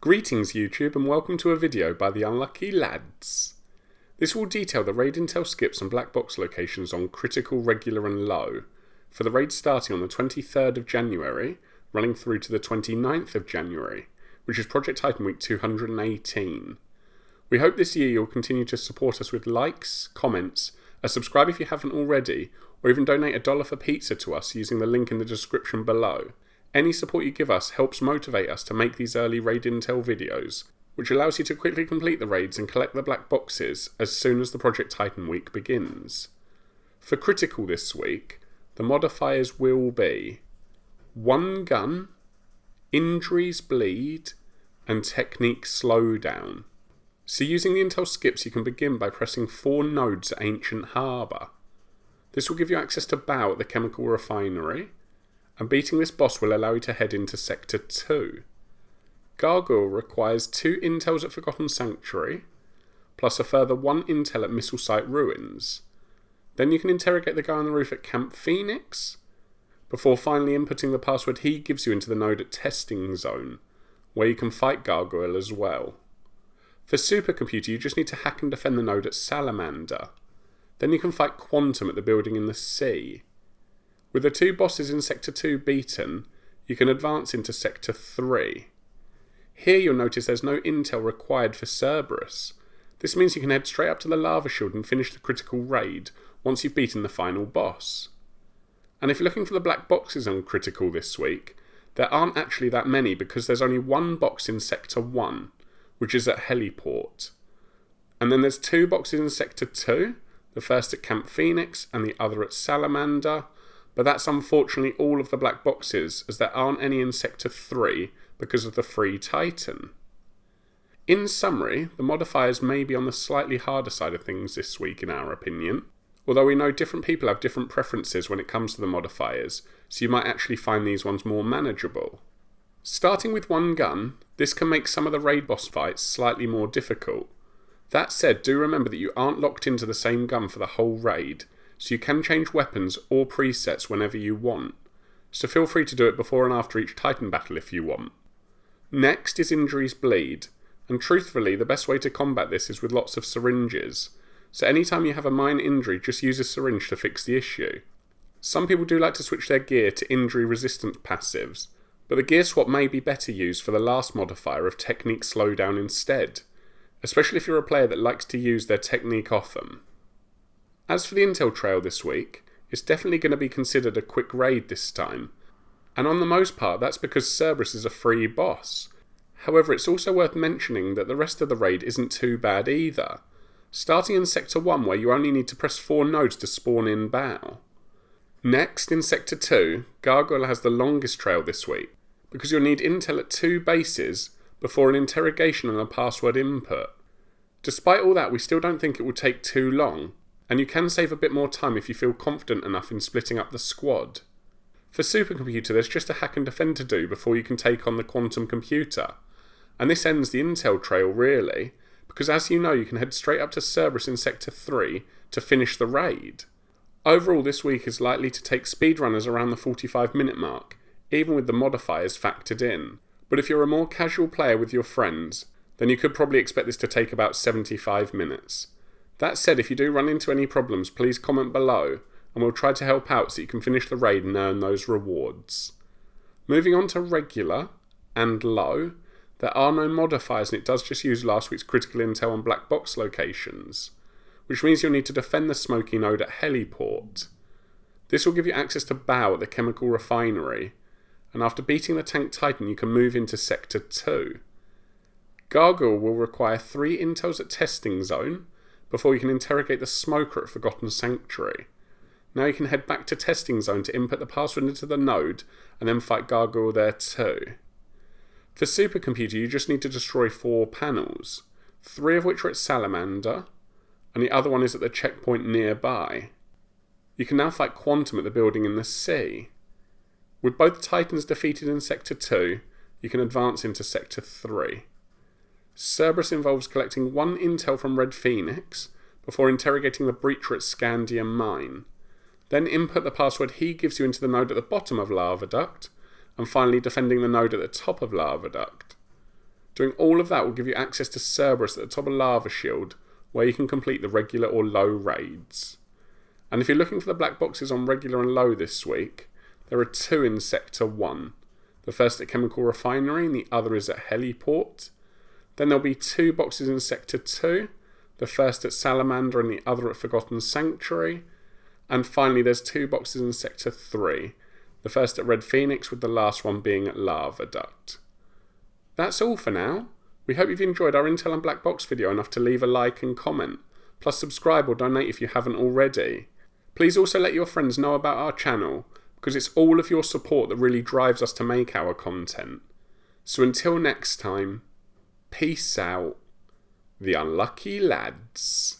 Greetings YouTube and welcome to a video by the Unlucky Lads. This will detail the raid intel skips and black box locations on critical, regular and low for the raid starting on the 23rd of January running through to the 29th of January, which is Project Titan Week 218. We hope this year you'll continue to support us with likes, comments, a subscribe if you haven't already, or even donate $1 for pizza to us using the link in the description below. Any support you give us helps motivate us to make these early raid intel videos, which allows you to quickly complete the raids and collect the black boxes as soon as the Project Titan week begins. For critical this week, the modifiers will be 1 gun, injuries bleed, and technique slowdown. So using the intel skips you can begin by pressing 4 nodes at Ancient Harbour. This will give you access to Baal at the chemical refinery, and beating this boss will allow you to head into Sector 2. Gargoyle requires 2 intels at Forgotten Sanctuary, plus a further 1 intel at Missile Site Ruins. Then you can interrogate the guy on the roof at Camp Phoenix, before finally inputting the password he gives you into the node at Testing Zone, where you can fight Gargoyle as well. For Supercomputer you just need to hack and defend the node at Salamander. Then you can fight Quantum at the building in the sea. With the 2 bosses in Sector 2 beaten, you can advance into Sector 3. Here you'll notice there's no intel required for Cerberus. This means you can head straight up to the lava shield and finish the critical raid once you've beaten the final boss. And if you're looking for the black boxes on critical this week, there aren't actually that many because there's only 1 box in Sector 1, which is at Heliport. And then there's 2 boxes in Sector 2, the first at Camp Phoenix and the other at Salamander. But that's unfortunately all of the black boxes, as there aren't any in Sector 3 because of the free Titan. In summary, the modifiers may be on the slightly harder side of things this week in our opinion, although we know different people have different preferences when it comes to the modifiers, so you might actually find these ones more manageable. Starting with 1 gun, this can make some of the raid boss fights slightly more difficult. That said, do remember that you aren't locked into the same gun for the whole raid, so you can change weapons or presets whenever you want, so feel free to do it before and after each Titan battle if you want. Next is injuries bleed, and truthfully the best way to combat this is with lots of syringes, so anytime you have a minor injury just use a syringe to fix the issue. Some people do like to switch their gear to injury resistant passives, but the gear swap may be better used for the last modifier of technique slowdown instead, especially if you're a player that likes to use their technique often. As for the intel trail this week, it's definitely going to be considered a quick raid this time, and on the most part that's because Cerberus is a free boss. However, it's also worth mentioning that the rest of the raid isn't too bad either, starting in Sector 1 where you only need to press 4 nodes to spawn in Baal. Next, in Sector 2, Gargoyle has the longest trail this week, because you'll need intel at 2 bases before an interrogation and a password input. Despite all that, we still don't think it will take too long, and you can save a bit more time if you feel confident enough in splitting up the squad. For Supercomputer there's just a hack and defend to do before you can take on the quantum computer, and this ends the intel trail really, because as you know you can head straight up to Cerberus in Sector 3 to finish the raid. Overall this week is likely to take speedrunners around the 45-minute mark, even with the modifiers factored in, but if you're a more casual player with your friends, then you could probably expect this to take about 75 minutes. That said, if you do run into any problems, please comment below, and we'll try to help out so you can finish the raid and earn those rewards. Moving on to regular and low, there are no modifiers and it does just use last week's critical intel on black box locations, which means you'll need to defend the smoky node at Heliport. This will give you access to Baal at the chemical refinery, and after beating the tank Titan you can move into Sector 2. Gargoyle will require 3 intels at Testing Zone, before you can interrogate the smoker at Forgotten Sanctuary. Now you can head back to Testing Zone to input the password into the node and then fight Gargoyle there too. For Supercomputer you just need to destroy 4 panels, 3 of which are at Salamander, and the other one is at the checkpoint nearby. You can now fight Quantum at the building in the sea. With both Titans defeated in Sector 2, you can advance into Sector 3. Cerberus involves collecting 1 intel from Red Phoenix before interrogating the breacher at Scandium Mine. Then input the password he gives you into the node at the bottom of Lava Duct, and finally defending the node at the top of Lava Duct. Doing all of that will give you access to Cerberus at the top of Lava Shield, where you can complete the regular or low raids. And if you're looking for the black boxes on regular and low this week, there are 2 in Sector 1. The first at Chemical Refinery and the other is at Heliport. Then there'll be 2 boxes in Sector 2, the first at Salamander and the other at Forgotten Sanctuary. And finally there's 2 boxes in Sector 3, the first at Red Phoenix with the last one being at Lava Duct. That's all for now. We hope you've enjoyed our Intel and Black Box video enough to leave a like and comment, plus subscribe or donate if you haven't already. Please also let your friends know about our channel, because it's all of your support that really drives us to make our content. So until next time, peace out, the unlucky lads.